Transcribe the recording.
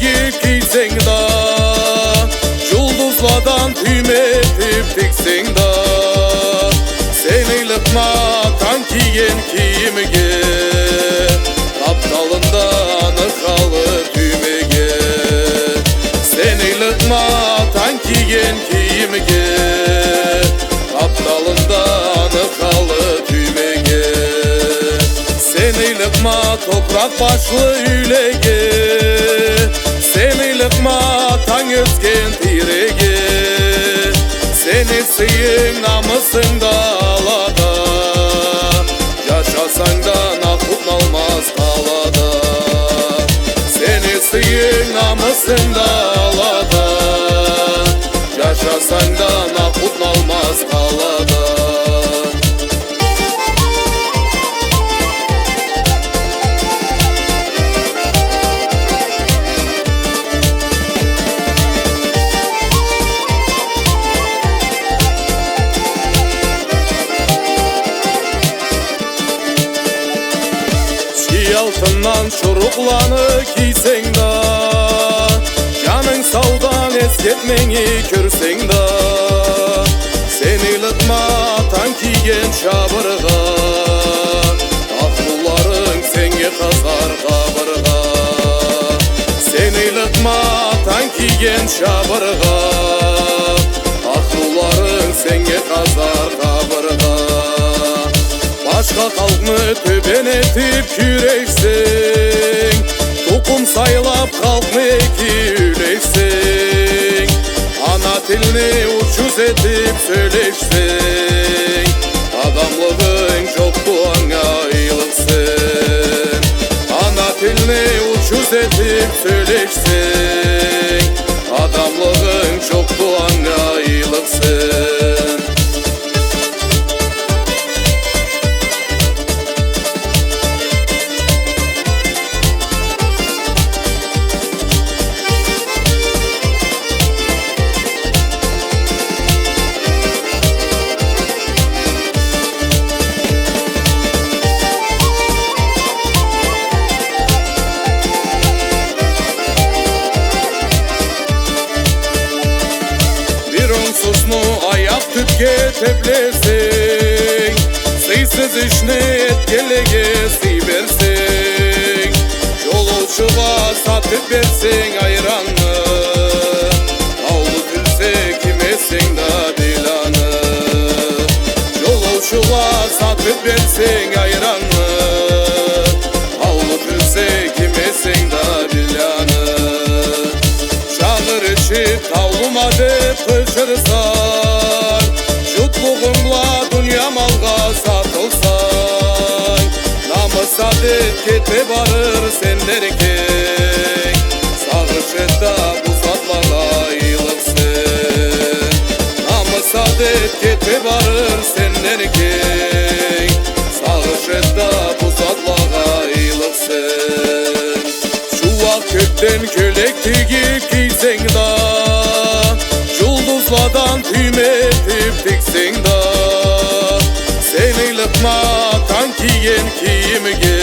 giyip giysen da, yulduzlardan tüymetip tiksen da, seni lıkmatan kiyen kiyimge, kaptalında nıkalı tümege. Seni lıkmatan kiyen kiyimge, kaptalında nıkalı tümege. Seni lıkma toprak başlı ülege, seni lıkmatan özgen tirege. Seni sıyın namusunda alada, yaşasan da nakut olmaz kalada. Seni sıyın namusunda alada, yaşasan da nakut olmaz kalada. Altından çoruklanı giysen da, canın savdan esketmeni körsen da, seni lıkmatan kiyen şabırga, akılların seni kazar kabırga. Seni lıkmatan kiyen şabırga, akılların seni kazar kabırga. Başka kalkını töben etip küreşsin, tokum saylap kalkını eküleysin. Ana tilini uçuz etip söyleşsin, adamlığın çok duana iyiliksin. Ana tilini uçuz etip söyleşsin, adamlığın çok duana iyiliksin. Susnu ayak tütke teplesin, sıysız işini etkelege siversin. Yolcuğa satıp versin ayranı, avlu tülse kimesin da dilanı. Yolcuğa satıp versin ayranı, avlu tülse kimesin da dilanı. Çağır içip tavlumadı pıçırsan, jutluğumla dünya malga satılsan. Namı sadık kete varır senden erkek, sağış et da bu zatlara iyiliksin. Namı sadık kete varır senden erkek, sağış et da bu zatlara iyiliksin. Çuvak kökten kölek tigip giysen da, yulduzlardan tüymetip tiksen da, seni lıkmatan kiyen kiyimge,